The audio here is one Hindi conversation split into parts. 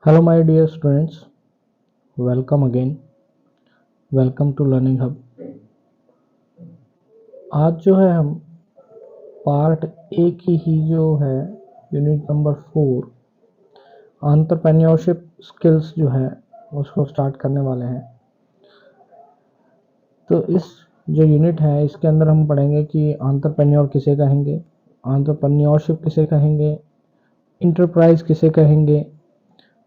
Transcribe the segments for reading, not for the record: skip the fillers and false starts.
Hello my dear students, welcome again. Welcome to Learning Hub. आज जो है हम पार्ट ए की ही जो है यूनिट नंबर 4 एंटरप्रेन्योरशिप स्किल्स जो है उसको स्टार्ट करने वाले हैं। तो इस जो यूनिट है इसके अंदर हम पढ़ेंगे कि एंटरप्रेन्योर किसे कहेंगे, एंटरप्रेन्योरशिप किसे कहेंगे, इंटरप्राइज किसे कहेंगे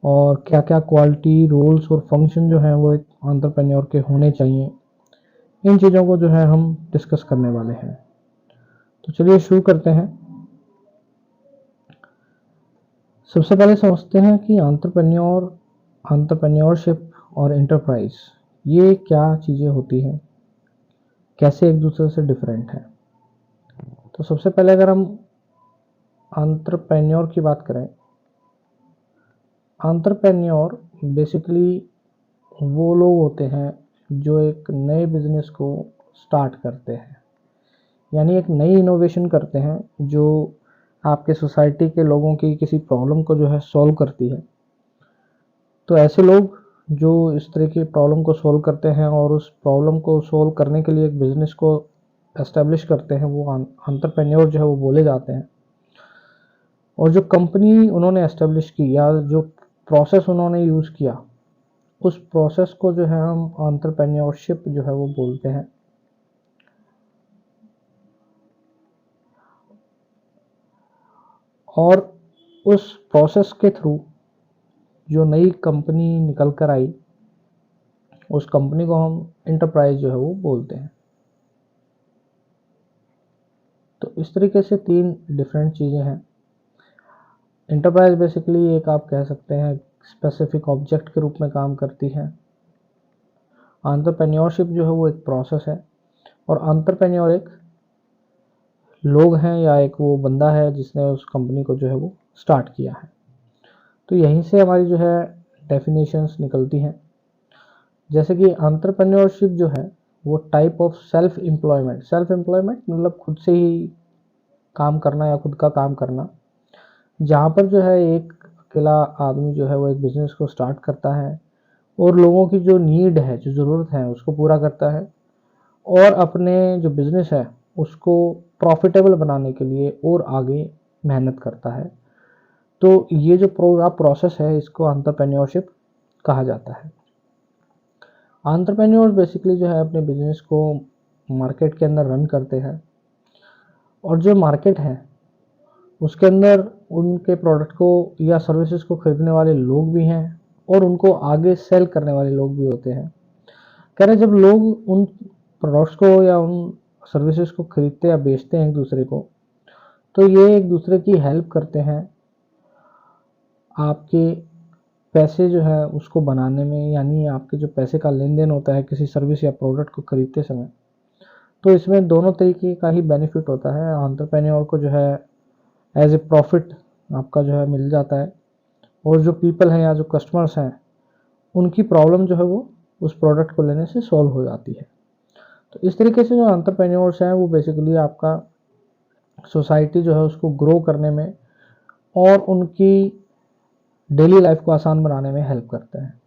और क्या क्या क्वालिटी, रोल्स और फंक्शन जो हैं वो एक एंटरप्रेन्योर के होने चाहिए। इन चीज़ों को जो है हम डिस्कस करने वाले हैं। तो चलिए शुरू करते हैं। सबसे पहले समझते हैं कि एंटरप्रेन्योरशिप और एंटरप्राइज ये क्या चीज़ें होती हैं, कैसे एक दूसरे से डिफरेंट है। तो सबसे पहले अगर हम एंटरप्रेन्योर की बात करें, एंटरप्रेन्योर बेसिकली वो लोग होते हैं जो एक नए बिजनेस को स्टार्ट करते हैं, यानी एक नई इनोवेशन करते हैं जो आपके सोसाइटी के लोगों की किसी प्रॉब्लम को जो है सॉल्व करती है। तो ऐसे लोग जो इस तरह की प्रॉब्लम को सॉल्व करते हैं और उस प्रॉब्लम को सॉल्व करने के लिए एक बिजनेस को एस्टेब्लिश करते हैं, वो एंटरप्रेन्योर जो है वो बोले जाते हैं। और जो कंपनी उन्होंने एस्टेब्लिश की या जो प्रोसेस उन्होंने यूज़ किया, उस प्रोसेस को जो है हम एंटरप्रेन्योरशिप जो है वो बोलते हैं। और उस प्रोसेस के थ्रू जो नई कंपनी निकल कर आई, उस कंपनी को हम इंटरप्राइज जो है वो बोलते हैं। तो इस तरीके से तीन डिफरेंट चीज़ें हैं। इंटरप्राइज बेसिकली एक आप कह सकते हैं स्पेसिफिक ऑब्जेक्ट के रूप में काम करती है। एंटरप्रेन्योरशिप जो है वो एक प्रोसेस है और एंटरप्रेन्योर एक लोग हैं या एक वो बंदा है जिसने उस कंपनी को जो है वो स्टार्ट किया है। तो यहीं से हमारी जो है डेफिनेशंस निकलती हैं। जैसे कि एंटरप्रेन्योरशिप जो है वो टाइप ऑफ सेल्फ एम्प्लॉयमेंट मतलब खुद से ही काम करना या खुद का काम करना, जहाँ पर जो है एक अकेला आदमी जो है वो एक बिजनेस को स्टार्ट करता है और लोगों की जो नीड है, जो ज़रूरत है उसको पूरा करता है और अपने जो बिजनेस है उसको प्रॉफिटेबल बनाने के लिए और आगे मेहनत करता है। तो ये जो पूरा प्रोसेस है इसको एंटरप्रेन्योरशिप कहा जाता है। एंटरप्रेन्योर बेसिकली जो है अपने बिजनेस को मार्केट के अंदर रन करते हैं और जो मार्केट है उसके अंदर उनके प्रोडक्ट को या सर्विसेज को खरीदने वाले लोग भी हैं और उनको आगे सेल करने वाले लोग भी होते हैं। कह रहे जब लोग उन प्रोडक्ट्स को या उन सर्विसेज को खरीदते या बेचते हैं एक दूसरे को, तो ये एक दूसरे की हेल्प करते हैं आपके पैसे जो है उसको बनाने में, यानी आपके जो पैसे का लेन देन होता है किसी सर्विस या प्रोडक्ट को खरीदते समय, तो इसमें दोनों तरीके का ही बेनिफिट होता है। एंटरप्रेन्योर को जो है एज ए प्रॉफिट आपका जो है मिल जाता है और जो पीपल हैं या जो कस्टमर्स हैं उनकी प्रॉब्लम जो है वो उस प्रोडक्ट को लेने से सॉल्व हो जाती है। तो इस तरीके से जो एंटरप्रेन्योर्स हैं वो बेसिकली आपका सोसाइटी जो है उसको ग्रो करने में और उनकी डेली लाइफ को आसान बनाने में हेल्प करते हैं।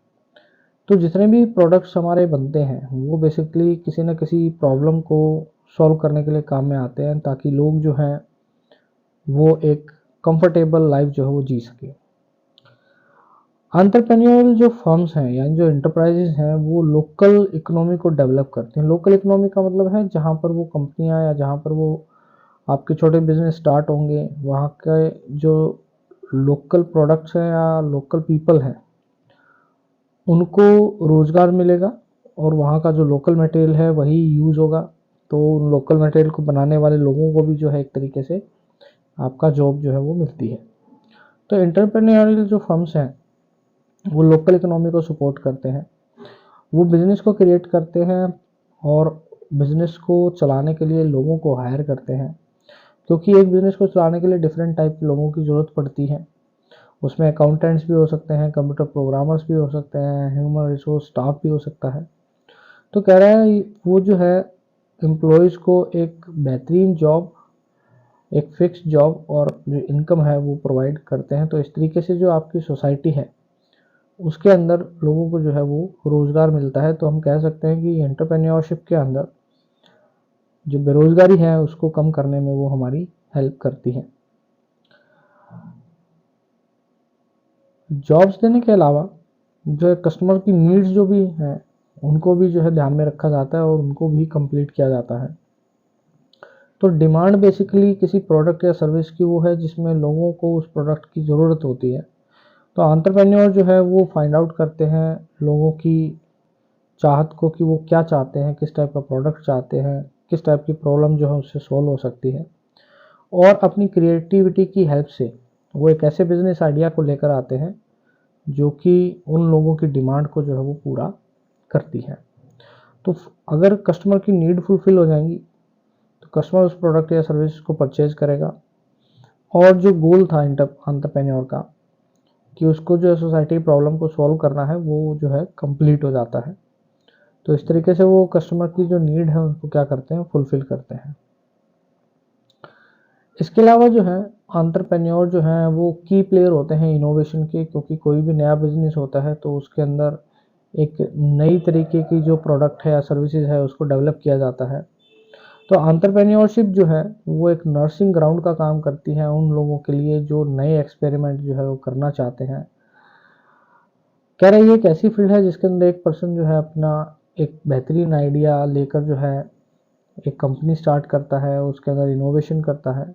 तो जितने भी प्रोडक्ट्स हमारे बनते हैं वो बेसिकली किसी न किसी प्रॉब्लम को सॉल्व करने के लिए काम में आते हैं, ताकि लोग जो हैं वो एक कंफर्टेबल लाइफ जो है वो जी सके। एंटरप्रेन्योरल जो फर्म्स हैं यानी जो इंटरप्राइजेज हैं वो लोकल इकोनॉमी को डेवलप करते हैं। लोकल इकोनॉमी का मतलब है जहाँ पर वो कंपनियाँ या जहाँ पर वो आपके छोटे बिजनेस स्टार्ट होंगे वहाँ के जो लोकल प्रोडक्ट्स हैं या लोकल पीपल हैं उनको रोज़गार मिलेगा और वहाँ का जो लोकल मटेरियल है वही यूज़ होगा। तो उन लोकल मटेरियल को बनाने वाले लोगों को भी जो है एक तरीके से आपका जॉब जो है वो मिलती है। तो एंटरप्रेन्योरियल जो फर्म्स हैं वो लोकल इकोनॉमी को सपोर्ट करते हैं, वो बिज़नेस को क्रिएट करते हैं और बिज़नेस को चलाने के लिए लोगों को हायर करते हैं, क्योंकि एक बिज़नेस को चलाने के लिए डिफरेंट टाइप के लोगों की ज़रूरत पड़ती है। उसमें अकाउंटेंट्स भी हो सकते हैं, कंप्यूटर प्रोग्रामर्स भी हो सकते हैं, ह्यूमन रिसोर्स स्टाफ भी हो सकता है। तो कह रहा है वो जो है एम्प्लॉयज़ को एक बेहतरीन जॉब, एक फिक्स जॉब और जो इनकम है वो प्रोवाइड करते हैं। तो इस तरीके से जो आपकी सोसाइटी है उसके अंदर लोगों को जो है वो रोज़गार मिलता है। तो हम कह सकते हैं कि एंटरप्रेन्योरशिप के अंदर जो बेरोज़गारी है उसको कम करने में वो हमारी हेल्प करती है। जॉब्स देने के अलावा जो है कस्टमर की नीड्स जो भी हैं उनको भी जो है ध्यान में रखा जाता है और उनको भी कंप्लीट किया जाता है। तो डिमांड बेसिकली किसी प्रोडक्ट या सर्विस की वो है जिसमें लोगों को उस प्रोडक्ट की ज़रूरत होती है। तो एंटरप्रेन्योर जो है वो फाइंड आउट करते हैं लोगों की चाहत को कि वो क्या चाहते हैं, किस टाइप का प्रोडक्ट चाहते हैं, किस टाइप की प्रॉब्लम जो है उससे सॉल्व हो सकती है, और अपनी क्रिएटिविटी की हेल्प से वो एक ऐसे बिजनेस आइडिया को लेकर आते हैं जो कि उन लोगों की डिमांड को जो है वो पूरा करती है। तो अगर कस्टमर की नीड फुलफिल हो जाएंगी तो कस्टमर उस प्रोडक्ट या सर्विस को परचेज करेगा, और जो गोल था एंटरप्रेन्योर का कि उसको जो है सोसाइटी प्रॉब्लम को सॉल्व करना है वो जो है कंप्लीट हो जाता है। तो इस तरीके से वो कस्टमर की जो नीड है उनको क्या करते हैं, फुलफिल करते हैं। इसके अलावा जो है एंटरप्रेन्योर जो है वो की प्लेयर होते हैं इनोवेशन के, क्योंकि कोई भी नया बिजनेस होता है तो उसके अंदर एक नई तरीके की जो प्रोडक्ट है या सर्विसेज है उसको डेवलप किया जाता है। तो एंटरप्रेन्योरशिप जो है वो एक नर्सिंग ग्राउंड का काम करती है उन लोगों के लिए जो नए एक्सपेरिमेंट जो है वो करना चाहते हैं। कह रहे ये एक ऐसी फील्ड है जिसके अंदर एक पर्सन जो है अपना एक बेहतरीन आइडिया लेकर जो है एक कंपनी स्टार्ट करता है, उसके अंदर इनोवेशन करता है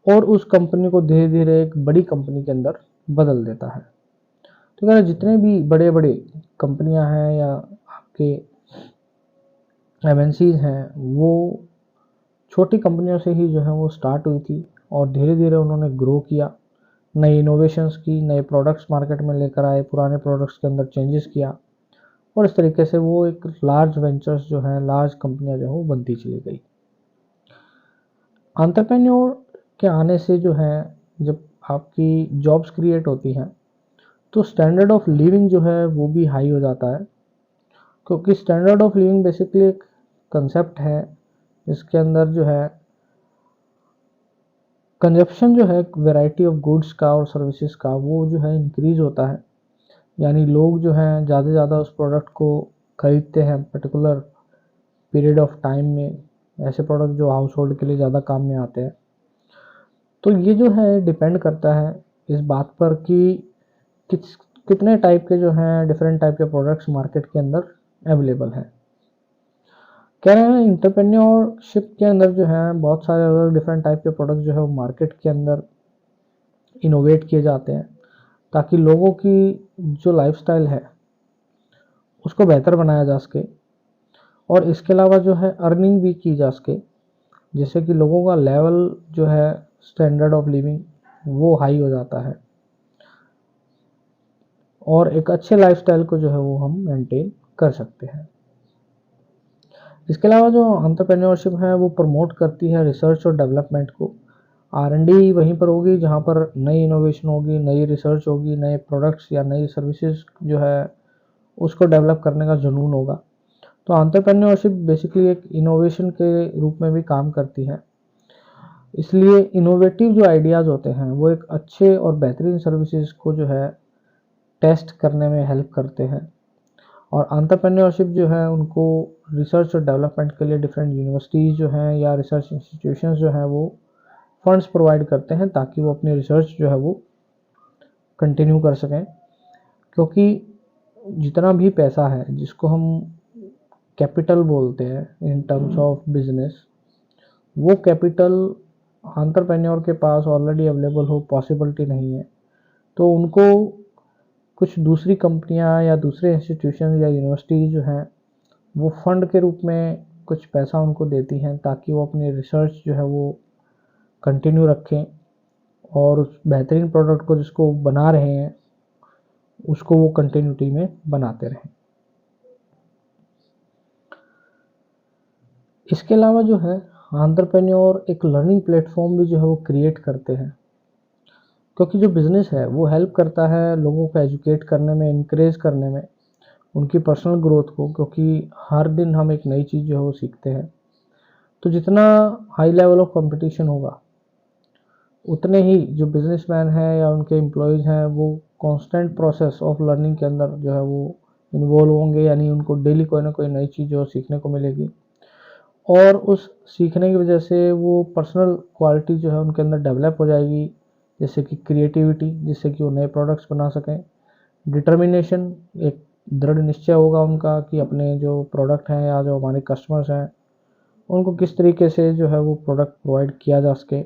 और उस कंपनी को धीरे धीरे एक बड़ी कंपनी के अंदर बदल देता है। तो कह रहे जितने भी बड़े बड़े कंपनियां हैं या आपके एमएनसीज हैं वो छोटी कंपनियों से ही जो है वो स्टार्ट हुई थी और धीरे धीरे उन्होंने ग्रो किया, नई इनोवेशंस की, नए प्रोडक्ट्स मार्केट में लेकर आए, पुराने प्रोडक्ट्स के अंदर चेंजेस किया, और इस तरीके से वो एक लार्ज वेंचर्स जो है, लार्ज कंपनियां जो है वो बनती चली गई। एंटरप्रेन्योर के आने से जो है जब आपकी जॉब्स क्रिएट होती हैं तो स्टैंडर्ड ऑफ लिविंग जो है वो भी हाई हो जाता है, क्योंकि स्टैंडर्ड ऑफ लिविंग बेसिकली एक कंसेप्ट है जिसके अंदर जो है कंजप्शन जो है वैरायटी ऑफ गुड्स का और सर्विसेज का वो जो है इंक्रीज होता है। यानी लोग जो हैं ज़्यादा से ज़्यादा उस प्रोडक्ट को खरीदते हैं पर्टिकुलर पीरियड ऑफ टाइम में, ऐसे प्रोडक्ट जो हाउस होल्ड के लिए ज़्यादा काम में आते हैं। तो ये जो है डिपेंड करता है इस बात पर कि किस कितने टाइप के जो हैं डिफरेंट टाइप के प्रोडक्ट्स मार्केट के अंदर अवेलेबल हैं। कह रहे हैं एंटरप्रेन्योरशिप के अंदर जो है बहुत सारे अलग डिफरेंट टाइप के प्रोडक्ट जो है वो मार्केट के अंदर इनोवेट किए जाते हैं ताकि लोगों की जो लाइफस्टाइल है उसको बेहतर बनाया जा सके, और इसके अलावा जो है अर्निंग भी की जा सके, जिससे कि लोगों का लेवल जो है स्टैंडर्ड ऑफ लिविंग वो हाई हो जाता है और एक अच्छे लाइफस्टाइल को जो है वो हम मेंटेन कर सकते हैं। इसके अलावा जो एंटरप्रेन्योरशिप है वो प्रमोट करती है रिसर्च और डेवलपमेंट को। R&D वहीं पर होगी जहाँ पर नई इनोवेशन होगी, नई रिसर्च होगी, नए प्रोडक्ट्स या नई सर्विसेज जो है उसको डेवलप करने का जुनून होगा। तो एंटरप्रेन्योरशिप बेसिकली एक इनोवेशन के रूप में भी काम करती है। इसलिए इनोवेटिव जो आइडियाज़ होते हैं वो एक अच्छे और बेहतरीन सर्विसेज को जो है टेस्ट करने में हेल्प करते हैं, और एंटरप्रेन्योरशिप जो है उनको रिसर्च और डेवलपमेंट के लिए डिफरेंट यूनिवर्सिटीज़ जो हैं या रिसर्च इंस्टीट्यूशंस जो हैं वो फंड्स प्रोवाइड करते हैं ताकि वो अपनी रिसर्च जो है वो कंटिन्यू कर सकें। क्योंकि जितना भी पैसा है जिसको हम कैपिटल बोलते हैं इन टर्म्स ऑफ बिजनेस, वो कैपिटल एंटरप्रेन्योर के पास ऑलरेडी अवेलेबल हो पॉसिबिलिटी नहीं है। तो उनको कुछ दूसरी कंपनियां या दूसरे इंस्टीट्यूशन या यूनिवर्सिटी जो हैं वो फंड के रूप में कुछ पैसा उनको देती हैं ताकि वो अपनी रिसर्च जो है वो कंटिन्यू रखें और उस बेहतरीन प्रोडक्ट को जिसको बना रहे हैं उसको वो कंटिन्यूटी में बनाते रहें। इसके अलावा जो है एंटरप्रेन्योर एक लर्निंग प्लेटफॉर्म भी जो है वो क्रिएट करते हैं, क्योंकि जो बिज़नेस है वो हेल्प करता है लोगों को एजुकेट करने में, इनक्रेज करने में, उनकी पर्सनल ग्रोथ को, क्योंकि हर दिन हम एक नई चीज़ जो है वो सीखते हैं। तो जितना हाई लेवल ऑफ कंपटीशन होगा उतने ही जो बिजनेसमैन हैं या उनके एम्प्लॉयज़ हैं वो कांस्टेंट प्रोसेस ऑफ लर्निंग के अंदर जो है वो इन्वॉल्व होंगे, यानी उनको डेली कोई ना कोई नई चीज़ जो सीखने को मिलेगी, और उस सीखने की वजह से वो पर्सनल क्वालिटी जो है उनके अंदर डेवलप हो जाएगी, जैसे कि क्रिएटिविटी, जिससे कि वो नए प्रोडक्ट्स बना सकें। डिटर्मिनेशन, एक दृढ़ निश्चय होगा उनका कि अपने जो प्रोडक्ट हैं या जो हमारे कस्टमर्स हैं उनको किस तरीके से जो है वो प्रोडक्ट प्रोवाइड किया जा सके।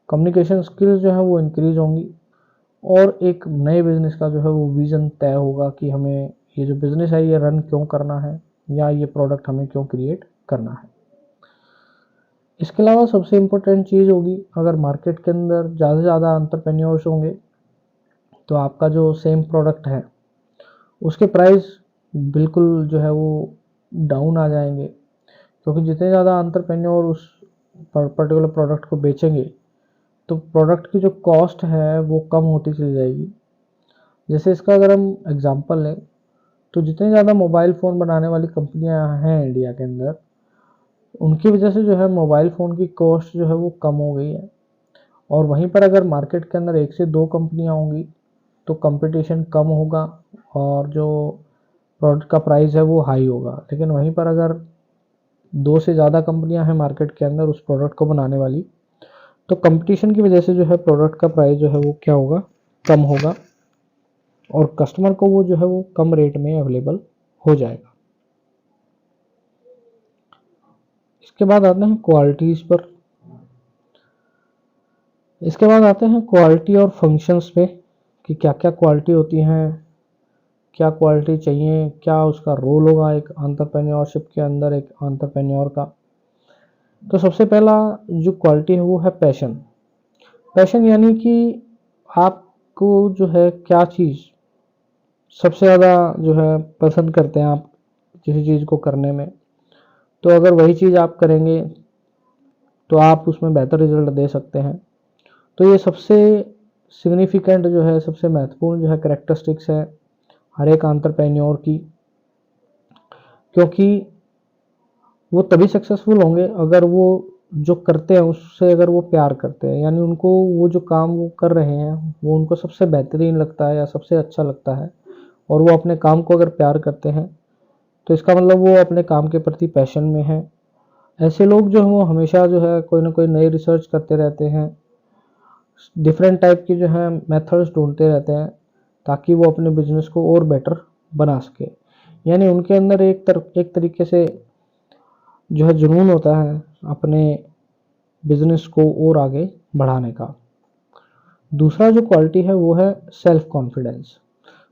कम्युनिकेशन स्किल्स जो है वो इंक्रीज होंगी, और एक नए बिजनेस का जो है वो विज़न तय होगा कि हमें ये जो बिज़नेस है ये रन क्यों करना है, या ये प्रोडक्ट हमें क्यों क्रिएट करना है। इसके अलावा सबसे इम्पोर्टेंट चीज़ होगी, अगर मार्केट के अंदर ज़्यादा से ज़्यादा एंटरप्रेन्योर्स होंगे तो आपका जो सेम प्रोडक्ट है उसके प्राइस बिल्कुल जो है वो डाउन आ जाएंगे, क्योंकि जितने ज़्यादा एंटरप्रेन्योर उस पर्टिकुलर प्रोडक्ट को बेचेंगे तो प्रोडक्ट की जो कॉस्ट है वो कम होती चली जाएगी। जैसे इसका अगर हम एग्जांपल लें तो जितने ज़्यादा मोबाइल फ़ोन बनाने वाली कंपनियां हैं इंडिया के अंदर, उनकी वजह से जो है मोबाइल फ़ोन की कॉस्ट जो है वो कम हो गई है, और वहीं पर अगर मार्केट के अंदर 1 से 2 कंपनियां होंगी तो कंपटीशन कम होगा और जो प्रोडक्ट का प्राइस है वो हाई होगा। लेकिन वहीं पर अगर 2 से ज़्यादा कंपनियां हैं मार्केट के अंदर उस प्रोडक्ट को बनाने वाली, तो कंपटीशन की वजह से जो है प्रोडक्ट का प्राइस जो है वो क्या होगा, कम होगा, और कस्टमर को वो जो है वो कम रेट में अवेलेबल हो जाएगा। इसके बाद आते हैं क्वालिटीज़ पर। इसके बाद आते हैं क्वालिटी और फंक्शंस पे कि क्या क्या क्वालिटी होती हैं, क्या क्वालिटी चाहिए, क्या उसका रोल होगा एक एंटरप्रेन्योरशिप के अंदर एक एंटरप्रेन्योर का। तो सबसे पहला जो क्वालिटी है वो है पैशन। पैशन यानी कि आपको जो है क्या चीज़ सबसे ज़्यादा जो है पसंद करते हैं आप किसी चीज़ को करने में, तो अगर वही चीज़ आप करेंगे तो आप उसमें बेहतर रिजल्ट दे सकते हैं। तो ये सबसे सिग्निफिकेंट जो है, सबसे महत्वपूर्ण जो है कैरेक्टरिस्टिक्स है हर एक एंटरप्रेन्योर की, क्योंकि वो तभी सक्सेसफुल होंगे अगर वो जो करते हैं उससे अगर वो प्यार करते हैं, यानी उनको वो जो काम वो कर रहे हैं वो उनको सबसे बेहतरीन लगता है या सबसे अच्छा लगता है, और वो अपने काम को अगर प्यार करते हैं तो इसका मतलब वो अपने काम के प्रति पैशन में है। ऐसे लोग जो हैं वो हमेशा जो है कोई ना कोई नई रिसर्च करते रहते हैं, डिफरेंट टाइप की जो है मेथड्स ढूंढते रहते हैं ताकि वो अपने बिजनेस को और बेटर बना सके। यानी उनके अंदर एक तरीके से जो है जुनून होता है अपने बिजनेस को और आगे बढ़ाने का। दूसरा जो क्वालिटी है वो है सेल्फ कॉन्फिडेंस।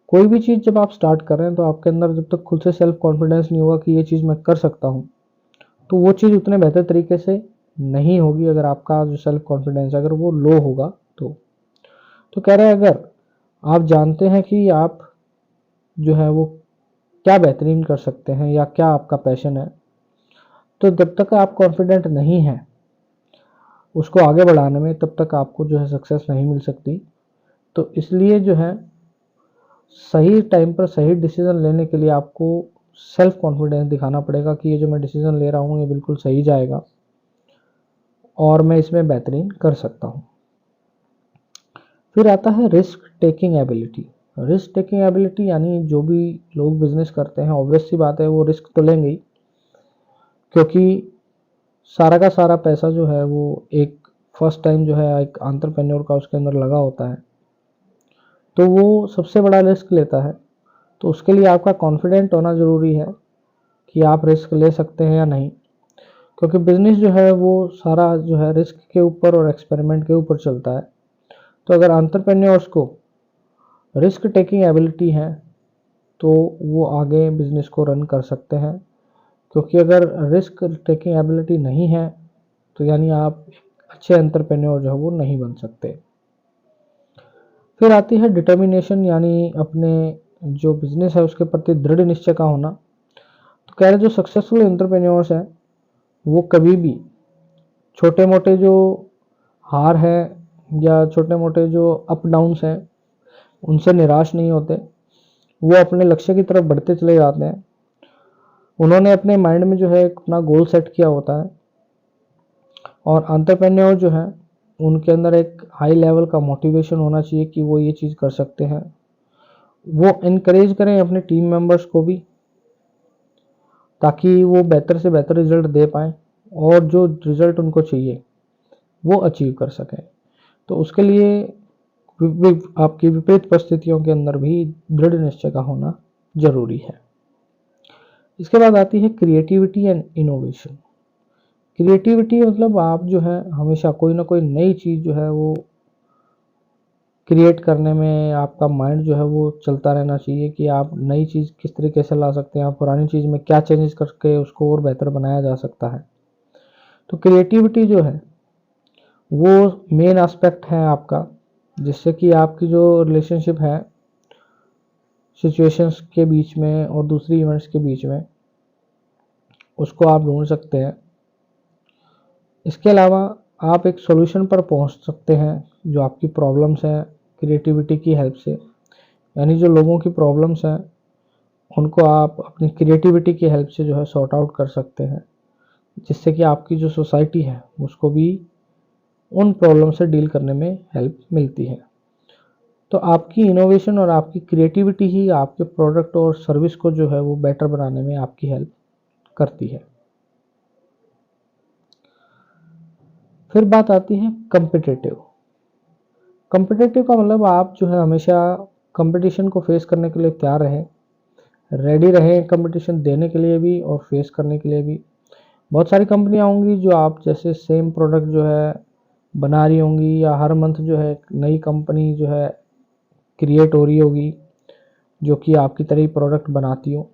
कोई भी चीज़ जब आप स्टार्ट कर रहे हैं तो आपके अंदर जब तक खुद से सेल्फ कॉन्फिडेंस नहीं होगा कि ये चीज़ मैं कर सकता हूँ, तो वो चीज़ उतने बेहतर तरीके से नहीं होगी। अगर आपका जो सेल्फ कॉन्फिडेंस अगर वो लो होगा तो कह रहे हैं अगर आप जानते हैं कि आप जो है वो क्या बेहतरीन कर सकते हैं या क्या आपका पैशन है, तो जब तक आप कॉन्फिडेंट नहीं हैं उसको आगे बढ़ाने में तब तक आपको जो है सक्सेस नहीं मिल सकती। तो इसलिए जो है सही टाइम पर सही डिसीजन लेने के लिए आपको सेल्फ कॉन्फिडेंस दिखाना पड़ेगा कि ये जो मैं डिसीजन ले रहा हूँ ये बिल्कुल सही जाएगा और मैं इसमें बेहतरीन कर सकता हूँ। फिर आता है risk taking ability. Risk taking ability यानी जो भी लोग बिजनेस करते हैं ऑब्वियस सी बात है वो रिस्क तो लेंगे ही, क्योंकि सारा का सारा पैसा जो है वो एक फर्स्ट टाइम जो है एक एंटरप्रेन्योर का उसके अंदर लगा होता है, तो वो सबसे बड़ा रिस्क लेता है। तो उसके लिए आपका कॉन्फिडेंट होना ज़रूरी है कि आप रिस्क ले सकते हैं या नहीं, क्योंकि बिजनेस जो है वो सारा जो है रिस्क के ऊपर और एक्सपेरिमेंट के ऊपर चलता है। तो अगर एंटरप्रेन्योर्स को रिस्क टेकिंग एबिलिटी है तो वो आगे बिजनेस को रन कर सकते हैं, क्योंकि अगर रिस्क टेकिंग एबिलिटी नहीं है तो यानी आप अच्छे एंटरप्रेन्योर जो है वो नहीं बन सकते। फिर आती है डिटर्मिनेशन, यानी अपने जो बिजनेस है उसके प्रति दृढ़ निश्चय का होना। तो कह रहे जो सक्सेसफुल एंटरप्रेन्योर्स हैं वो कभी भी छोटे मोटे जो हार है या छोटे मोटे जो अप डाउन्स हैं उनसे निराश नहीं होते, वो अपने लक्ष्य की तरफ बढ़ते चले जाते हैं। उन्होंने अपने माइंड में जो है अपना गोल सेट किया होता है, और एंटरप्रेन्योर जो है उनके अंदर एक हाई लेवल का मोटिवेशन होना चाहिए कि वो ये चीज़ कर सकते हैं। वो इनकरेज करें अपने टीम मेंबर्स को भी, ताकि वो बेहतर से बेहतर रिजल्ट दे पाएँ और जो रिजल्ट उनको चाहिए वो अचीव कर सकें। तो उसके लिए आपकी विपरीत परिस्थितियों के अंदर भी दृढ़ निश्चय का होना जरूरी है। इसके बाद आती है क्रिएटिविटी एंड इनोवेशन। क्रिएटिविटी मतलब आप जो है हमेशा कोई ना कोई नई चीज़ जो है वो क्रिएट करने में आपका माइंड जो है वो चलता रहना चाहिए कि आप नई चीज़ किस तरीके से ला सकते हैं, आप पुरानी चीज़ में क्या चेंजेस करके उसको और बेहतर बनाया जा सकता है। तो क्रिएटिविटी जो है वो मेन एस्पेक्ट है आपका, जिससे कि आपकी जो रिलेशनशिप है सिचुएशंस के बीच में और दूसरी इवेंट्स के बीच में, उसको आप ढूंढ सकते हैं। इसके अलावा आप एक सॉल्यूशन पर पहुंच सकते हैं जो आपकी प्रॉब्लम्स हैं क्रिएटिविटी की हेल्प से। यानी जो लोगों की प्रॉब्लम्स हैं उनको आप अपनी क्रिएटिविटी की हेल्प से जो है सॉर्ट आउट कर सकते हैं, जिससे कि आपकी जो सोसाइटी है उसको भी उन प्रॉब्लम से डील करने में हेल्प मिलती है। तो आपकी इनोवेशन और आपकी क्रिएटिविटी ही आपके प्रोडक्ट और सर्विस को जो है वो बेटर बनाने में आपकी हेल्प करती है। फिर बात आती है कम्पिटिटिव। कम्पिटिटिव का मतलब आप जो है हमेशा कंपटीशन को फेस करने के लिए तैयार रहें, रेडी रहें कंपटीशन देने के लिए भी और फेस करने के लिए भी। बहुत सारी कंपनियां होंगी जो आप जैसे सेम प्रोडक्ट जो है बना रही होंगी, या हर मंथ जो है नई कंपनी जो है क्रिएट हो रही होगी जो कि आपकी तरह ही प्रोडक्ट बनाती हो।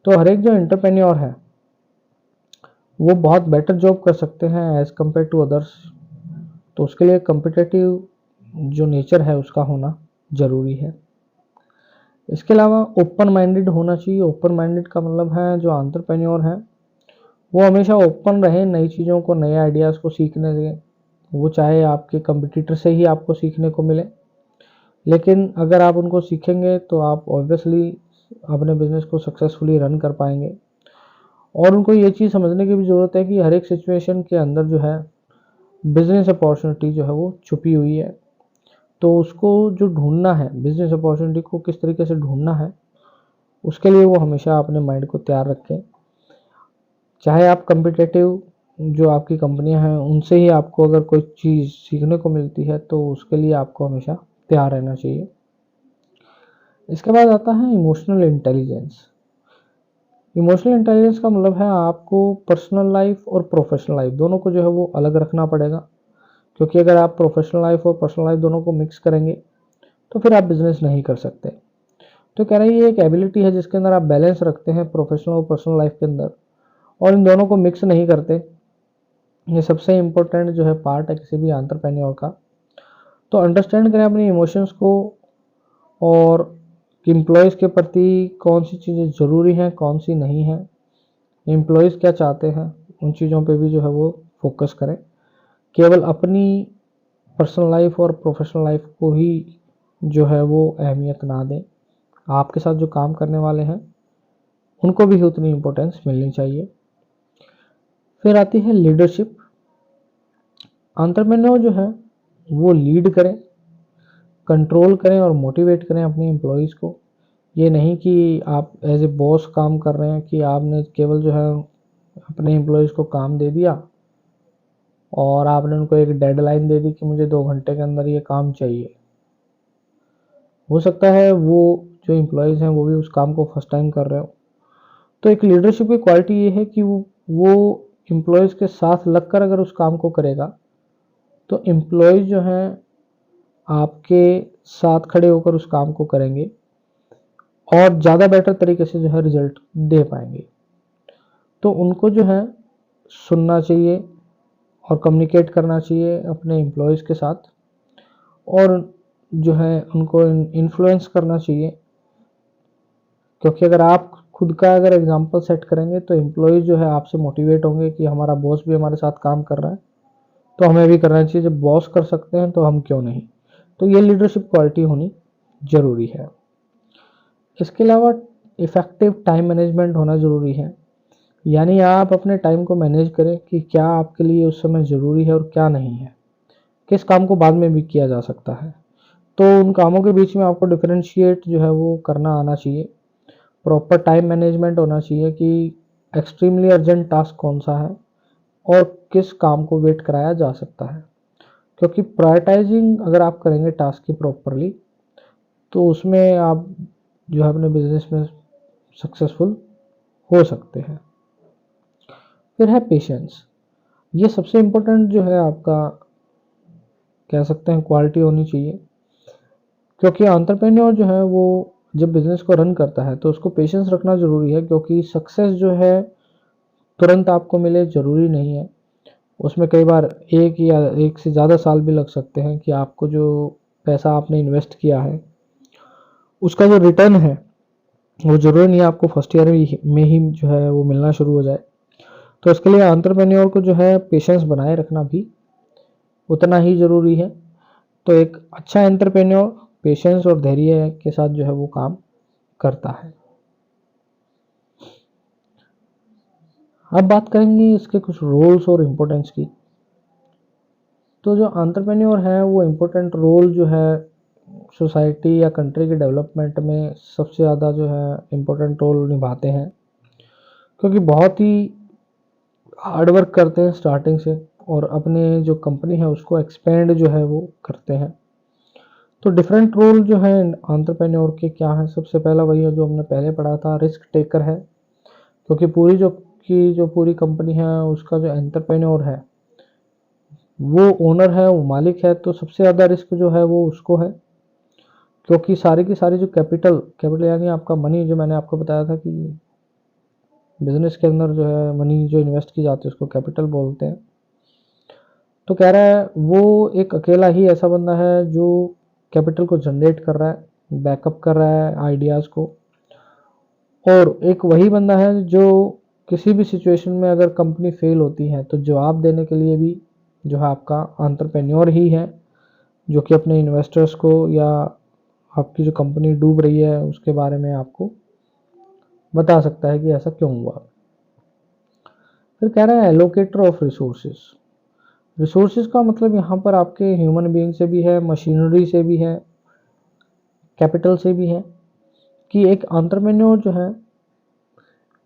तो हर एक जो एंटरप्रेन्योर है वो बहुत बेटर जॉब कर सकते हैं एज़ कम्पेयर टू अदर्स। तो उसके लिए कम्पिटिटिव जो नेचर है उसका होना ज़रूरी है। इसके अलावा ओपन माइंडेड होना चाहिए। ओपन माइंडेड का मतलब है जो एंटरप्रेन्योर है वो हमेशा ओपन रहे नई चीज़ों को, नए आइडियाज़ को सीखने से। वो चाहे आपके कंपटीटर से ही आपको सीखने को मिले, लेकिन अगर आप उनको सीखेंगे तो आप ऑब्वियसली अपने बिजनेस को सक्सेसफुली रन कर पाएंगे। और उनको ये चीज़ समझने की भी ज़रूरत है कि हर एक सिचुएशन के अंदर जो है बिजनेस अपॉर्चुनिटी जो है वो छुपी हुई है। तो उसको जो ढूंढना है, बिजनेस अपॉर्चुनिटी को किस तरीके से ढूंढना है, उसके लिए वो हमेशा अपने माइंड को तैयार रखें। चाहे आप कम्पिटिटिव जो आपकी कंपनियां हैं उनसे ही आपको अगर कोई चीज़ सीखने को मिलती है तो उसके लिए आपको हमेशा तैयार रहना चाहिए। इसके बाद आता है इमोशनल इंटेलिजेंस। इमोशनल इंटेलिजेंस का मतलब है आपको पर्सनल लाइफ और प्रोफेशनल लाइफ दोनों को जो है वो अलग रखना पड़ेगा, क्योंकि अगर आप प्रोफेशनल लाइफ और पर्सनल लाइफ दोनों को मिक्स करेंगे तो फिर आप बिजनेस नहीं कर सकते। तो कह रहे हैं ये एक एबिलिटी है जिसके अंदर आप बैलेंस रखते हैं प्रोफेशनल और पर्सनल लाइफ के अंदर, और इन दोनों को मिक्स नहीं करते। ये सबसे इम्पोर्टेंट जो है पार्ट है किसी भी एंटरप्रेन्योर का। तो अंडरस्टैंड करें अपने इमोशंस को, और एम्प्लॉयज़ के प्रति कौन सी चीज़ें ज़रूरी हैं कौन सी नहीं हैं, एम्प्लॉयज़ क्या चाहते हैं, उन चीज़ों पे भी जो है वो फोकस करें। केवल अपनी पर्सनल लाइफ और प्रोफेशनल लाइफ को ही जो है वो अहमियत ना दें। आपके साथ जो काम करने वाले हैं उनको भी उतनी इम्पोर्टेंस मिलनी चाहिए। फिर आती है लीडरशिप। एंटरप्रेन्योर जो है वो लीड करें, कंट्रोल करें और मोटिवेट करें अपने एम्प्लॉयज़ को। ये नहीं कि आप एज ए बॉस काम कर रहे हैं कि आपने केवल जो है अपने एम्प्लॉयज़ को काम दे दिया और आपने उनको एक डेडलाइन दे दी कि मुझे 2 घंटे के अंदर ये काम चाहिए। हो सकता है वो जो एम्प्लॉयज़ हैं वो भी उस काम को फर्स्ट टाइम कर रहे हो। तो एक लीडरशिप की क्वालिटी ये है कि वो एम्प्लॉयज़ के साथ लगकर अगर उस काम को करेगा तो एम्प्लॉयज़ जो हैं आपके साथ खड़े होकर उस काम को करेंगे और ज़्यादा बेटर तरीके से जो है रिजल्ट दे पाएंगे। तो उनको जो है सुनना चाहिए और कम्युनिकेट करना चाहिए अपने एम्प्लॉयज़ के साथ, और जो है उनको इन्फ्लुएंस करना चाहिए। क्योंकि अगर आप खुद का अगर एग्जांपल सेट करेंगे तो एम्प्लॉयज़ जो है आपसे मोटिवेट होंगे कि हमारा बॉस भी हमारे साथ काम कर रहा है तो हमें भी करना चाहिए, जब बॉस कर सकते हैं तो हम क्यों नहीं। तो ये लीडरशिप क्वालिटी होनी ज़रूरी है। इसके अलावा इफ़ेक्टिव टाइम मैनेजमेंट होना ज़रूरी है। यानी आप अपने टाइम को मैनेज करें कि क्या आपके लिए उस समय ज़रूरी है और क्या नहीं है। किस काम को बाद में भी किया जा सकता है। तो उन कामों के बीच में आपको डिफरेंशिएट जो है वो करना आना चाहिए। प्रॉपर टाइम मैनेजमेंट होना चाहिए कि एक्सट्रीमली अर्जेंट टास्क कौन सा है और किस काम को वेट कराया जा सकता है। क्योंकि प्रायोरिटाइजिंग अगर आप करेंगे टास्क की प्रॉपरली, तो उसमें आप जो है अपने बिजनेस में सक्सेसफुल हो सकते हैं। फिर है पेशेंस। ये सबसे इम्पोर्टेंट जो है आपका कह सकते हैं क्वालिटी होनी चाहिए। क्योंकि एंटरप्रेन्योर जो है वो जब बिजनेस को रन करता है तो उसको पेशेंस रखना ज़रूरी है, क्योंकि सक्सेस जो है तुरंत आपको मिले ज़रूरी नहीं है। उसमें कई बार एक या एक से ज़्यादा साल भी लग सकते हैं कि आपको जो पैसा आपने इन्वेस्ट किया है उसका जो रिटर्न है वो ज़रूरी नहीं है आपको फर्स्ट ईयर में ही जो है वो मिलना शुरू हो जाए। तो इसके लिए एंटरप्रेन्योर को जो है पेशेंस बनाए रखना भी उतना ही ज़रूरी है। तो एक अच्छा एंटरप्रेन्योर पेशेंस और धैर्य के साथ जो है वो काम करता है। अब बात करेंगे इसके कुछ रोल्स और इम्पोर्टेंस की। तो जो एंटरप्रेन्योर है वो इम्पोर्टेंट रोल जो है सोसाइटी या कंट्री के डेवलपमेंट में सबसे ज़्यादा जो है इम्पोर्टेंट रोल निभाते हैं, क्योंकि बहुत ही हार्ड वर्क करते हैं स्टार्टिंग से और अपने जो कंपनी है उसको एक्सपेंड जो है वो करते हैं। तो डिफरेंट रोल जो है एंटरप्रेन्योर के क्या है। सबसे पहला वही है जो हमने पहले पढ़ा था, रिस्क टेकर है। क्योंकि जो पूरी कंपनी है उसका जो एंटरप्रेन्योर है वो ओनर है, वो मालिक है, तो सबसे ज़्यादा रिस्क जो है वो उसको है। क्योंकि सारी की सारी जो कैपिटल यानी आपका मनी, जो मैंने आपको बताया था कि बिजनेस के अंदर जो है मनी जो इन्वेस्ट की जाती है उसको कैपिटल बोलते हैं। तो कह रहा है वो एक अकेला ही ऐसा बंदा है जो कैपिटल को जनरेट कर रहा है, बैकअप कर रहा है आइडियाज़ को। और एक वही बंदा है जो किसी भी सिचुएशन में अगर कंपनी फेल होती है तो जवाब देने के लिए भी जो है आपका एंटरप्रेन्योर ही है, जो कि अपने इन्वेस्टर्स को या आपकी जो कंपनी डूब रही है उसके बारे में आपको बता सकता है कि ऐसा क्यों हुआ। फिर कह रहा है एलोकेटर ऑफ रिसोर्सेज। रिसोर्सेज का मतलब यहाँ पर आपके ह्यूमन बीइंग से भी है, मशीनरी से भी है, कैपिटल से भी है। कि एक एंटरप्रेन्योर जो है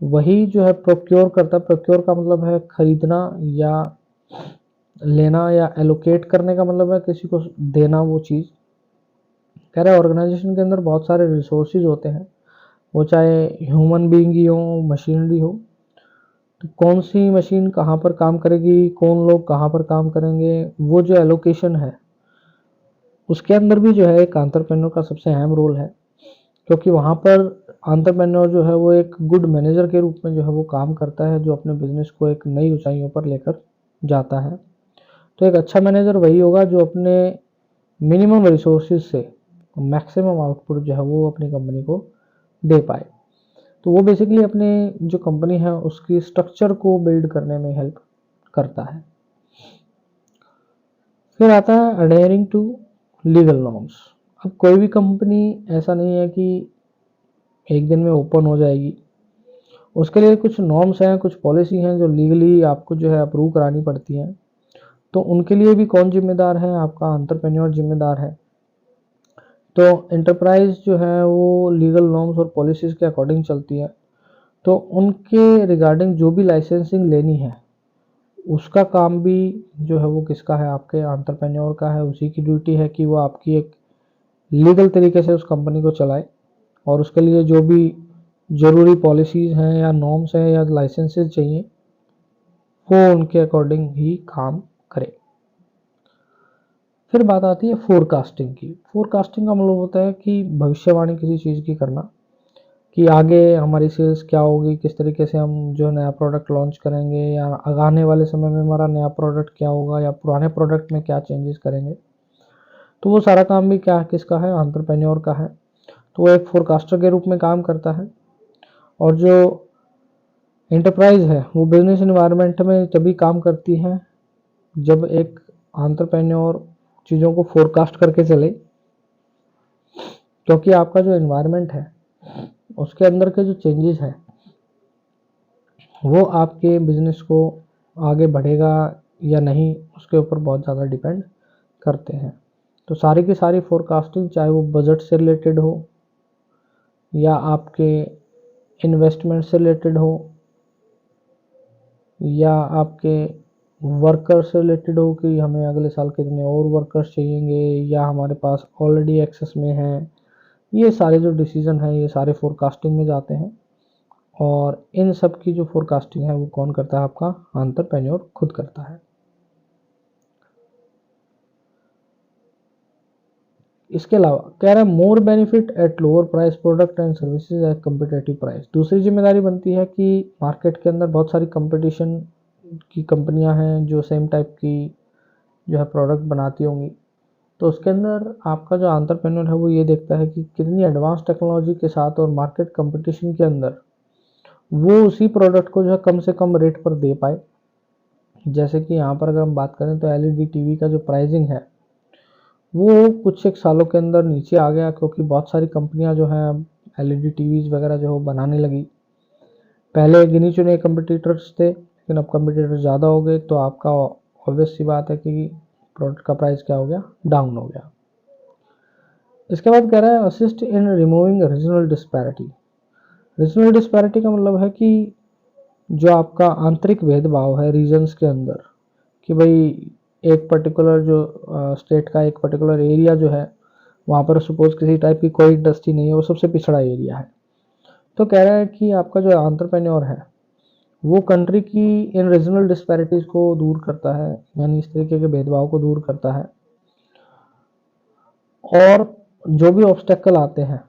वही जो है प्रोक्योर करता है। प्रोक्योर का मतलब है खरीदना या लेना, या एलोकेट करने का मतलब है किसी को देना वो चीज़। कह रहा है ऑर्गेनाइजेशन के अंदर बहुत सारे रिसोर्सेज होते हैं, वो चाहे ह्यूमन बीइंग ही हो, मशीनरी हो। तो कौन सी मशीन कहाँ पर काम करेगी, कौन लोग कहाँ पर काम करेंगे, वो जो एलोकेशन है उसके अंदर भी जो है एक एंटरप्रेन्योर का सबसे अहम रोल है। क्योंकि वहाँ पर एंटरप्रेन्योर जो है वो एक गुड मैनेजर के रूप में जो है वो काम करता है, जो अपने बिजनेस को एक नई ऊंचाइयों पर लेकर जाता है। तो एक अच्छा मैनेजर वही होगा जो अपने मिनिमम रिसोर्सेज से मैक्सिमम आउटपुट जो है वो अपनी कंपनी को दे पाए। तो वो बेसिकली अपने जो कंपनी है उसकी स्ट्रक्चर को बिल्ड करने में हेल्प करता है। फिर आता है अडेयरिंग टू लीगल नॉर्म्स। अब कोई भी कंपनी ऐसा नहीं है कि एक दिन में ओपन हो जाएगी। उसके लिए कुछ नॉर्म्स हैं, कुछ पॉलिसी हैं जो लीगली आपको जो है अप्रूव करानी पड़ती हैं। तो उनके लिए भी कौन जिम्मेदार है? आपका एंटरप्रेन्योर जिम्मेदार है। तो एंटरप्राइज जो है वो लीगल नॉर्म्स और पॉलिसीज़ के अकॉर्डिंग चलती है। तो उनके रिगार्डिंग जो भी लाइसेंसिंग लेनी है उसका काम भी जो है वो किसका है? आपके एंटरप्रेन्योर का है। उसी की ड्यूटी है कि वो आपकी एक लीगल तरीके से उस कंपनी को चलाए, और उसके लिए जो भी ज़रूरी पॉलिसीज़ हैं या नॉर्म्स हैं या लाइसेंसेस चाहिए वो उनके अकॉर्डिंग ही काम करे। फिर बात आती है फोरकास्टिंग की। फोरकास्टिंग का मतलब होता है कि भविष्यवाणी किसी चीज़ की करना, कि आगे हमारी सेल्स क्या होगी, किस तरीके से हम जो नया प्रोडक्ट लॉन्च करेंगे, या आने वाले समय में हमारा नया प्रोडक्ट क्या होगा, या पुराने प्रोडक्ट में क्या चेंजेस करेंगे। तो वो सारा काम भी क्या किसका है? एंटरप्रेन्योर का है। तो वो एक फोरकास्टर के रूप में काम करता है। और जो एंटरप्राइज है वो बिजनेस इन्वायरमेंट में तभी काम करती है जब एक एंटरप्रेन्योर चीज़ों को फोरकास्ट करके चले। क्योंकि आपका जो एनवायरनमेंट है उसके अंदर के जो चेंजेस हैं वो आपके बिजनेस को आगे बढ़ेगा या नहीं उसके ऊपर बहुत ज़्यादा डिपेंड करते हैं। तो सारी की सारी फोरकास्टिंग, चाहे वो बजट से रिलेटेड हो या आपके इन्वेस्टमेंट से रिलेटेड हो या आपके वर्कर से रिलेटेड हो कि हमें अगले साल कितने और वर्कर्स चाहिएंगे या हमारे पास ऑलरेडी एक्सेस में हैं, ये सारे जो डिसीजन हैं ये सारे फोरकास्टिंग में जाते हैं। और इन सब की जो फोरकास्टिंग है वो कौन करता है? आपका एंटरप्रेन्योर खुद करता है। इसके अलावा कह रहा है मोर benefit at lower price product and services at competitive price. दूसरी जिम्मेदारी बनती है कि मार्केट के अंदर बहुत सारी कंपटीशन की कंपनियां हैं जो सेम टाइप की जो है प्रोडक्ट बनाती होंगी, तो उसके अंदर आपका जो एंटरप्रेन्योर है वो ये देखता है कि कितनी एडवांस टेक्नोलॉजी के साथ और मार्केट कंपटीशन के अंदर वो उसी प्रोडक्ट को जो है कम से कम रेट पर दे पाए। जैसे कि यहाँ पर अगर हम बात करें तो एलईडी टीवी का जो प्राइसिंग है वो कुछ एक सालों के अंदर नीचे आ गया, क्योंकि बहुत सारी कंपनियां जो हैं एलईडी टीवीज वगैरह जो है बनाने लगी। पहले गिनी चुने कंपटीटर्स थे, लेकिन अब कंपटीटर ज़्यादा हो गए, तो आपका ऑब्वियस सी बात है कि प्रोडक्ट का प्राइस क्या हो गया? डाउन हो गया। इसके बाद कह रहा है assist in removing regional disparity. Regional disparity का मतलब है कि जो आपका आंतरिक भेदभाव है रीजन्स के अंदर, कि भाई एक पर्टिकुलर जो स्टेट का एक पर्टिकुलर एरिया जो है वहाँ पर सपोज किसी टाइप की कोई इंडस्ट्री नहीं है, वो सबसे पिछड़ा एरिया है, तो कह रहा है कि आपका जो एंटरप्रेन्योर है वो कंट्री की इन रीजनल डिस्पैरिटीज़ को दूर करता है, यानी इस तरीके के भेदभाव को दूर करता है। और जो भी ऑब्स्टेकल आते हैं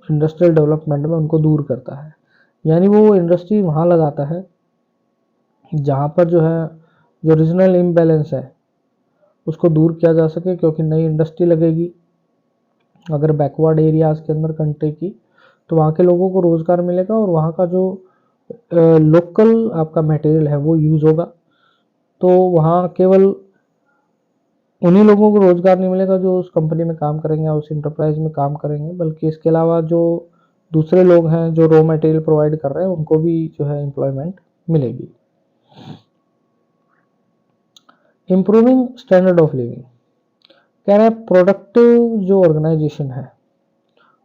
इंडस्ट्रियल डेवलपमेंट में उनको दूर करता है, यानी वो इंडस्ट्री वहाँ लगाता है जहाँ पर जो है जो रीजनल इम्बैलेंस है उसको दूर किया जा सके, क्योंकि नई इंडस्ट्री लगेगी अगर बैकवर्ड एरियाज़ के अंदर कंट्री की, तो वहाँ के लोगों को रोज़गार मिलेगा और वहाँ का जो लोकल आपका मटेरियल है वो यूज़ होगा। तो वहाँ केवल उन्हीं लोगों को रोज़गार नहीं मिलेगा जो उस कंपनी में काम करेंगे या उस इंटरप्राइज में काम करेंगे, बल्कि इसके अलावा जो दूसरे लोग हैं जो रॉ मटेरियल प्रोवाइड कर रहे हैं उनको भी जो है एम्प्लॉयमेंट मिलेगी। इम्प्रूविंग स्टैंडर्ड ऑफ लिविंग कह रहा है प्रोडक्टिव जो ऑर्गेनाइजेशन है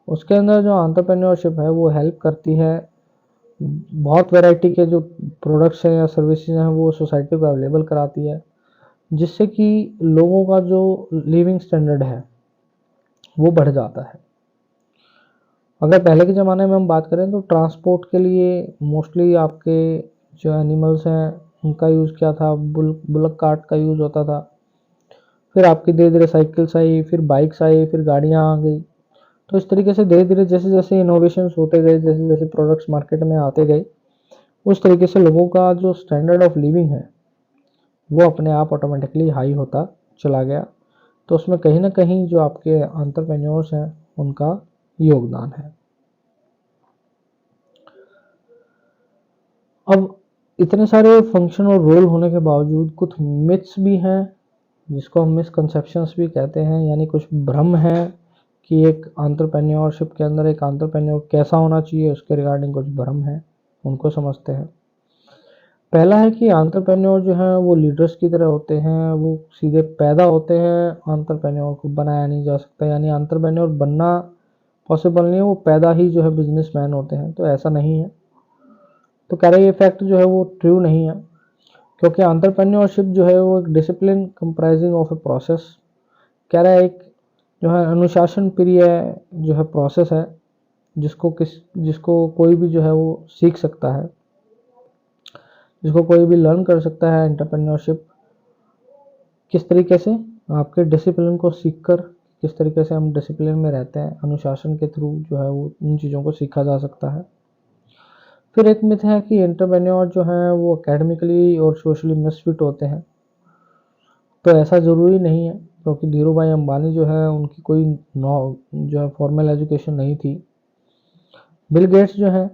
उसके अंदर जो एंटरप्रेन्योरशिप है वो हेल्प करती है, बहुत वैरायटी के जो प्रोडक्ट्स हैं या सर्विसेज हैं वो सोसाइटी को अवेलेबल कराती है, जिससे कि लोगों का जो लिविंग स्टैंडर्ड है वो बढ़ जाता है। अगर पहले के ज़माने में हम बात करें तो ट्रांसपोर्ट के लिए मोस्टली आपके जो एनिमल्स हैं उनका यूज़ किया था, बुलक कार्ट का यूज़ होता था। फिर आपकी धीरे धीरे साइकिल्स आई, फिर बाइक्स आई, फिर गाड़ियाँ आ गई। तो इस तरीके से धीरे धीरे जैसे जैसे इनोवेशंस होते गए, जैसे जैसे प्रोडक्ट्स मार्केट में आते गए, उस तरीके से लोगों का जो स्टैंडर्ड ऑफ लिविंग है वो अपने आप ऑटोमेटिकली हाई होता चला गया। तो उसमें कहीं ना कहीं जो आपके एंटरप्रेन्योर्स हैं उनका योगदान है। अब इतने सारे फंक्शन और रोल होने के बावजूद कुछ मिथ्स भी हैं जिसको हम मिसकंसेप्शंस भी कहते हैं, यानी कुछ भ्रम है कि एक एंटरप्रेन्योरशिप के अंदर एक एंटरप्रेन्योर कैसा होना चाहिए, उसके रिगार्डिंग कुछ भ्रम है, उनको समझते हैं। पहला है कि एंटरप्रेन्योर जो है वो लीडर्स की तरह होते हैं, वो सीधे पैदा होते हैं, एंटरप्रेन्योर को बनाया नहीं जा सकता, यानी एंटरप्रेन्योर बनना पॉसिबल नहीं है, वो पैदा ही जो है बिजनेसमैन होते हैं, तो ऐसा नहीं है। तो कह रहे ये फैक्ट जो है वो ट्रू नहीं है, क्योंकि एंटरप्रेन्योरशिप जो है वो एक discipline comprising of a process. कह रहा है एक जो है अनुशासन प्रिय जो है प्रोसेस है जिसको कोई भी जो है वो सीख सकता है, जिसको कोई भी लर्न कर सकता है। एंटरप्रेन्योरशिप किस तरीके से आपके डिसिप्लिन को सीखकर, किस तरीके से हम डिसिप्लिन में रहते हैं, अनुशासन के थ्रू जो है वो उन चीज़ों को सीखा जा सकता है। फिर एक मिथ है कि एंटरप्रेन्योर जो है वो एकेडमिकली और सोशली मिसफिट होते हैं, तो ऐसा ज़रूरी नहीं है, क्योंकि धीरू भाई अंबानी जो है उनकी कोई जो है फॉर्मल एजुकेशन नहीं थी। बिल गेट्स जो है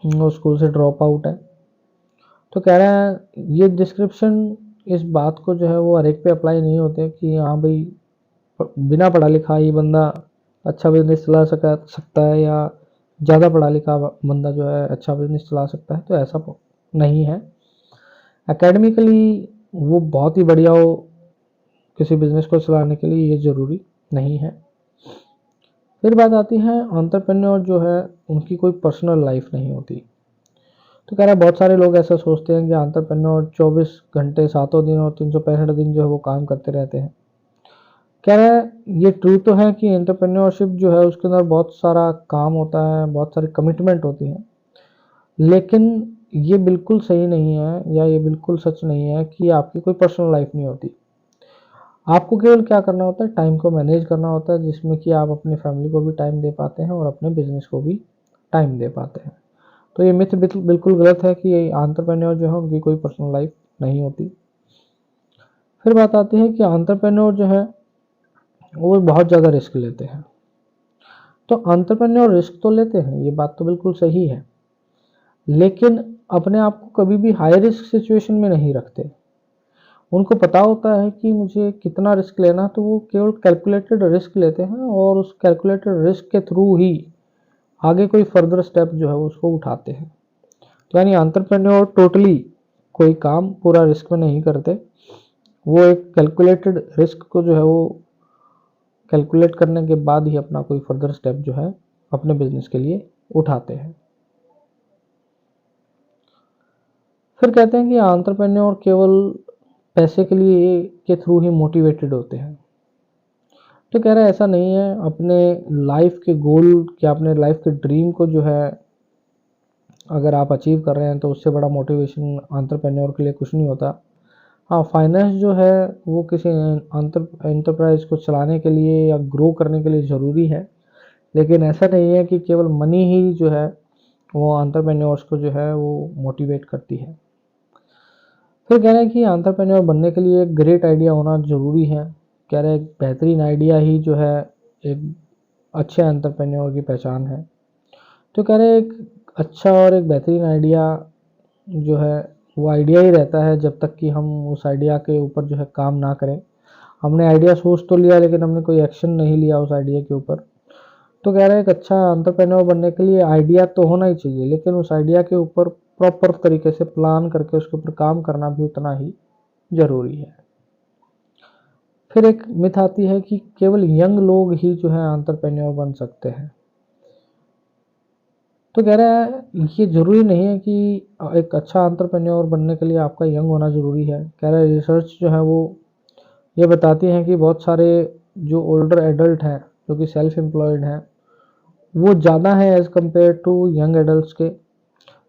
वो स्कूल से ड्रॉप आउट है। तो कह रहा है ये डिस्क्रिप्शन इस बात को जो है वो हर एक पे अप्लाई नहीं होते कि हाँ भाई बिना पढ़ा लिखा ही बंदा अच्छा बिजनेस चला सकता है या ज़्यादा पढ़ा लिखा बंदा जो है अच्छा बिजनेस चला सकता है, तो ऐसा नहीं है। एकेडमिकली वो बहुत ही बढ़िया हो, किसी बिजनेस को चलाने के लिए ये ज़रूरी नहीं है। फिर बात आती है एंटरप्रेन्योर जो है उनकी कोई पर्सनल लाइफ नहीं होती। तो कह रहा है बहुत सारे लोग ऐसा सोचते हैं कि एंटरप्रेन्योर 24 घंटे सातों दिन और 365 दिन जो है वो काम करते रहते हैं। कह रहा है ये ट्रू तो है कि एंटरप्रेन्योरशिप जो है उसके अंदर बहुत सारा काम होता है, बहुत सारी कमिटमेंट होती है, लेकिन ये बिल्कुल सही नहीं है या ये बिल्कुल सच नहीं है कि आपकी कोई पर्सनल लाइफ नहीं होती। आपको केवल क्या करना होता है, टाइम को मैनेज करना होता है, जिसमें कि आप अपनी फैमिली को भी टाइम दे पाते हैं और अपने बिजनेस को भी टाइम दे पाते हैं। तो ये मिथ बिल्कुल गलत है कि ये एंटरप्रेन्योर जो है उनकी कोई पर्सनल लाइफ नहीं होती। फिर बात आती है कि एंटरप्रेन्योर जो है वो बहुत ज़्यादा रिस्क लेते हैं। तो एंटरप्रेन्योर रिस्क तो लेते हैं, ये बात तो बिल्कुल सही है, लेकिन अपने आप को कभी भी हाई रिस्क सिचुएशन में नहीं रखते। उनको पता होता है कि मुझे कितना रिस्क लेना, तो वो केवल कैलकुलेटेड रिस्क लेते हैं और उस कैलकुलेटेड रिस्क के थ्रू ही आगे कोई फर्दर स्टेप जो है उसको उठाते हैं। तो यानी एंटरप्रेन्योर टोटली कोई काम पूरा रिस्क में नहीं करते, वो एक कैलकुलेटेड रिस्क को जो है वो कैलकुलेट करने के बाद ही अपना कोई फर्दर स्टेप जो है अपने बिजनेस के लिए उठाते हैं। फिर कहते हैं कि एंटरप्रेन्योर केवल पैसे के लिए के थ्रू ही मोटिवेटेड होते हैं। तो कह रहा है ऐसा नहीं है, अपने लाइफ के गोल या अपने लाइफ के ड्रीम को जो है अगर आप अचीव कर रहे हैं तो उससे बड़ा मोटिवेशन एंटरप्रेन्योर के लिए कुछ नहीं होता। हाँ, फाइनेंस जो है वो किसी एंटरप्राइज को चलाने के लिए या ग्रो करने के लिए ज़रूरी है, लेकिन ऐसा नहीं है कि केवल मनी ही जो है वो एंटरप्रेन्योर्स को जो है वो मोटिवेट करती है। फिर कह रहे हैं कि एंटरप्रेन्योर बनने के लिए एक ग्रेट आइडिया होना ज़रूरी है। कह रहे हैं एक बेहतरीन आइडिया ही जो है एक अच्छे एंटरप्रेन्योर की पहचान है। तो कह रहे हैं एक अच्छा और एक बेहतरीन आइडिया जो है वो आइडिया ही रहता है जब तक कि हम उस आइडिया के ऊपर जो है काम ना करें। हमने आइडिया सोच तो लिया लेकिन हमने कोई एक्शन नहीं लिया उस आइडिया के ऊपर। तो कह रहे हैं एक अच्छा एंटरप्रेन्योर बनने के लिए आइडिया तो होना ही चाहिए, लेकिन उस आइडिया के ऊपर प्रॉपर तरीके से प्लान करके उसके ऊपर काम करना भी उतना ही ज़रूरी है। फिर एक मिथ आती है कि केवल यंग लोग ही जो है एंटरप्रेन्योर बन सकते हैं। तो कह रहा है ये ज़रूरी नहीं है कि एक अच्छा एंटरप्रेन्योर बनने के लिए आपका यंग होना ज़रूरी है। कह रहा है रिसर्च जो है वो ये बताती है कि बहुत सारे जो ओल्डर एडल्ट हैं जो कि सेल्फ एम्प्लॉयड हैं वो ज़्यादा है as compare to young adults के।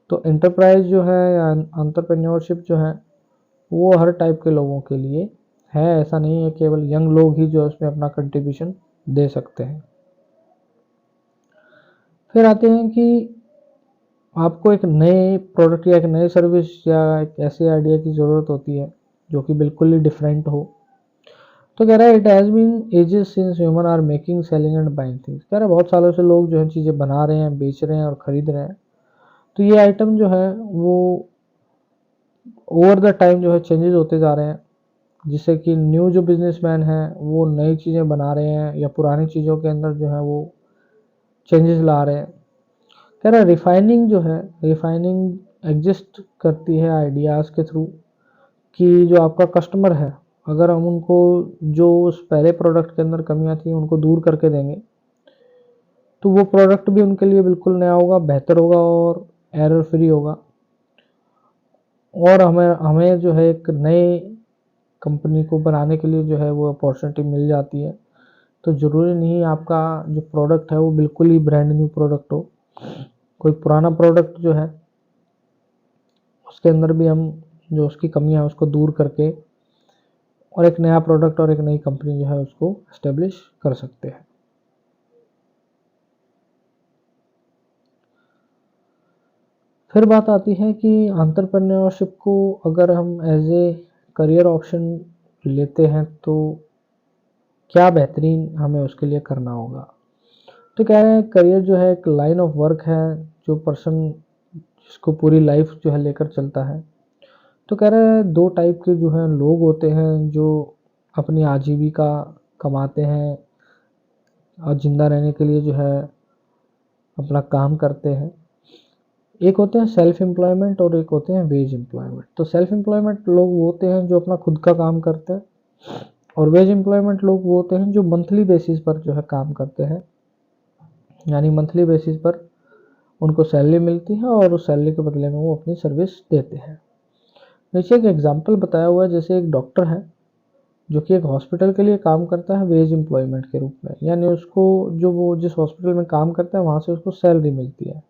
तो एंटरप्राइज जो है या एंटरप्रेन्योरशिप जो है वो हर टाइप के लोगों के लिए है, ऐसा नहीं है केवल यंग लोग ही जो है उसमें अपना कंट्रीब्यूशन दे सकते हैं। फिर आते हैं कि आपको एक नए प्रोडक्ट या एक नए सर्विस या एक ऐसे आइडिया की ज़रूरत होती है जो कि बिल्कुल ही डिफरेंट हो। तो कह रहा है it has been ages since human are making selling and buying things. कह रहा है बहुत सालों से लोग जो है चीज़ें बना रहे हैं, बेच रहे हैं और ख़रीद रहे हैं। तो ये आइटम जो है वो ओवर द टाइम जो है चेंजेस होते जा रहे हैं, जिससे कि न्यू जो बिजनेसमैन हैं वो नई चीज़ें बना रहे हैं या पुरानी चीज़ों के अंदर जो है वो चेंजेस ला रहे हैं। कह रहा है रिफाइनिंग जो है, रिफाइनिंग एग्जिस्ट करती है आइडियाज़ के थ्रू कि जो आपका कस्टमर है अगर हम उनको जो उस पहले प्रोडक्ट के अंदर कमियां थी उनको दूर करके देंगे तो वो प्रोडक्ट भी उनके लिए बिल्कुल नया होगा, बेहतर होगा और एरर फ्री होगा। और हमें हमें जो है एक नए कंपनी को बनाने के लिए जो है वो अपॉर्चुनिटी मिल जाती है। तो ज़रूरी नहीं आपका जो प्रोडक्ट है वो बिल्कुल ही ब्रांड न्यू प्रोडक्ट हो, कोई पुराना प्रोडक्ट जो है उसके अंदर भी हम जो उसकी कमियां है उसको दूर करके और एक नया प्रोडक्ट और एक नई कंपनी जो है उसको एस्टेब्लिश कर सकते हैं। फिर बात आती है कि एंटरप्रेन्योरशिप को अगर हम एज ए करियर ऑप्शन लेते हैं तो क्या बेहतरीन हमें उसके लिए करना होगा। तो कह रहे हैं करियर जो है एक लाइन ऑफ वर्क है जो पर्सन जिसको पूरी लाइफ जो है लेकर चलता है। तो कह रहे हैं दो टाइप के जो हैं लोग होते हैं जो अपनी आजीविका कमाते हैं और ज़िंदा रहने के लिए जो है अपना काम करते हैं। एक होते हैं सेल्फ एम्प्लॉयमेंट और एक होते हैं वेज एम्प्लॉयमेंट। तो सेल्फ एम्प्लॉयमेंट लोग वो होते हैं जो अपना खुद का काम करते हैं और वेज एम्प्लॉयमेंट लोग वो होते हैं जो मंथली बेसिस पर जो है काम करते हैं, यानी मंथली बेसिस पर उनको सैलरी मिलती है और उस सैलरी के बदले में वो अपनी सर्विस देते हैं। नीचे एक एग्जांपल बताया हुआ है, जैसे एक डॉक्टर है जो कि एक हॉस्पिटल के लिए काम करता है वेज एम्प्लॉयमेंट के रूप में, यानी उसको जो वो जिस हॉस्पिटल में काम करता है वहाँ से उसको सैलरी मिलती है।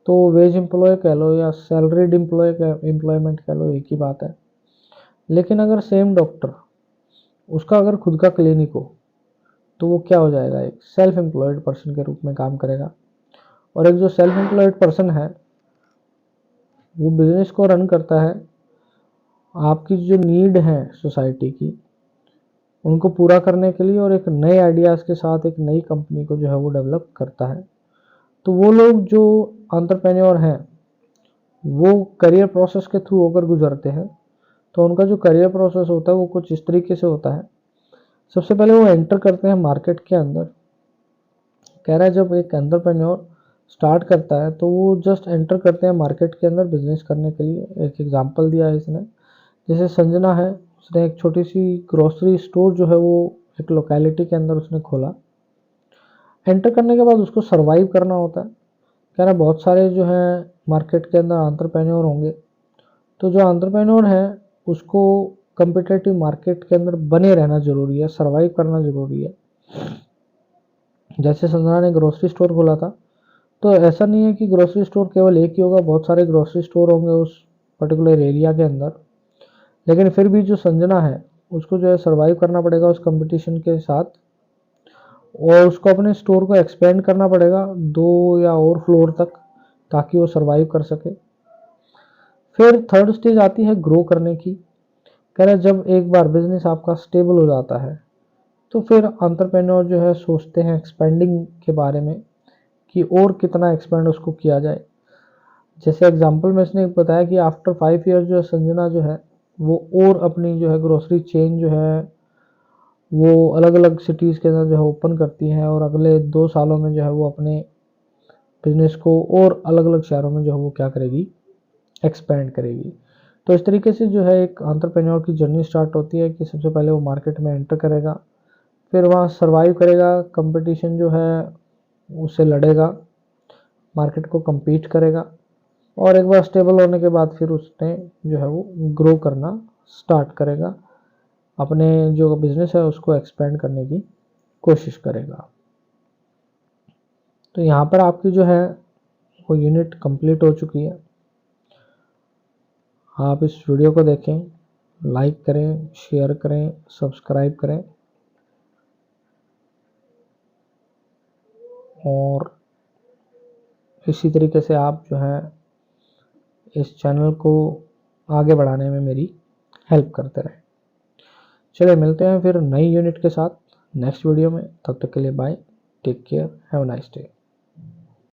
तो वेज एम्प्लॉय कह लो या सैलरीड एम्प्लॉयमेंट कह लो, एक ही बात है। लेकिन अगर सेम डॉक्टर, उसका अगर खुद का क्लिनिक हो, तो वो क्या हो जाएगा, एक सेल्फ एम्प्लॉयड पर्सन के रूप में काम करेगा। और एक जो सेल्फ एम्प्लॉयड पर्सन है वो बिजनेस को रन करता है, आपकी जो नीड है सोसाइटी की उनको पूरा करने के लिए, और एक नए आइडियाज़ के साथ एक नई कंपनी को जो है वो डेवलप करता है। तो वो लोग जो एंटरप्रेन्योर हैं वो करियर प्रोसेस के थ्रू होकर गुजरते हैं। तो उनका जो करियर प्रोसेस होता है वो कुछ इस तरीके से होता है। सबसे पहले वो एंटर करते हैं मार्केट के अंदर। कह रहा है जब एक एंटरप्रेन्योर स्टार्ट करता है तो वो जस्ट एंटर करते हैं मार्केट के अंदर बिजनेस करने के लिए। एक एग्जांपल दिया है इसने, जैसे संजना है, उसने एक छोटी सी ग्रोसरी स्टोर जो है वो एक लोकेलिटी के अंदर उसने खोला। एंटर करने के बाद उसको सरवाइव करना होता है। कह रहा है बहुत सारे जो है मार्केट के अंदर एंटरप्रेन्योर होंगे, तो जो एंटरप्रेन्योर है उसको कम्पिटेटिव मार्केट के अंदर बने रहना ज़रूरी है, सरवाइव करना ज़रूरी है। जैसे संजना ने ग्रोसरी स्टोर खोला था, तो ऐसा नहीं है कि ग्रोसरी स्टोर केवल एक ही होगा, बहुत सारे ग्रोसरी स्टोर होंगे उस पर्टिकुलर एरिया के अंदर। लेकिन फिर भी जो संजना है उसको जो है सरवाइव करना पड़ेगा उस कंपटीशन के साथ, और उसको अपने स्टोर को एक्सपेंड करना पड़ेगा 2 या और फ्लोर तक, ताकि वो सरवाइव कर सके। फिर थर्ड स्टेज आती है ग्रो करने की। कह रहे जब एक बार बिजनेस आपका स्टेबल हो जाता है तो फिर एंटरप्रेन्योर जो है सोचते हैं एक्सपेंडिंग के बारे में कि और कितना एक्सपेंड उसको किया जाए। जैसे एग्जांपल में इसने बताया कि आफ्टर 5 ईयर जो है संजना जो है वो और अपनी जो है ग्रोसरी चेन जो है वो अलग अलग सिटीज़ के अंदर जो है ओपन करती है, और अगले 2 सालों में जो है वो अपने बिजनेस को और अलग अलग शहरों में जो है वो क्या करेगी, एक्सपेंड करेगी। तो इस तरीके से जो है एक एंटरप्रेन्योर की जर्नी स्टार्ट होती है कि सबसे पहले वो मार्केट में एंटर करेगा, फिर वहाँ सरवाइव करेगा, कंपटीशन जो है उससे लड़ेगा, मार्केट को compete करेगा, और एक बार स्टेबल होने के बाद फिर उसने जो है वो ग्रो करना स्टार्ट करेगा, अपने जो बिजनेस है उसको एक्सपेंड करने की कोशिश करेगा। तो यहाँ पर आपकी जो है वो यूनिट कंप्लीट हो चुकी है। आप इस वीडियो को देखें, लाइक करें, शेयर करें, सब्सक्राइब करें, और इसी तरीके से आप जो है इस चैनल को आगे बढ़ाने में मेरी हेल्प करते रहें। चलिए मिलते हैं फिर नई यूनिट के साथ नेक्स्ट वीडियो में। तब तक के लिए bye, take care, have a nice day.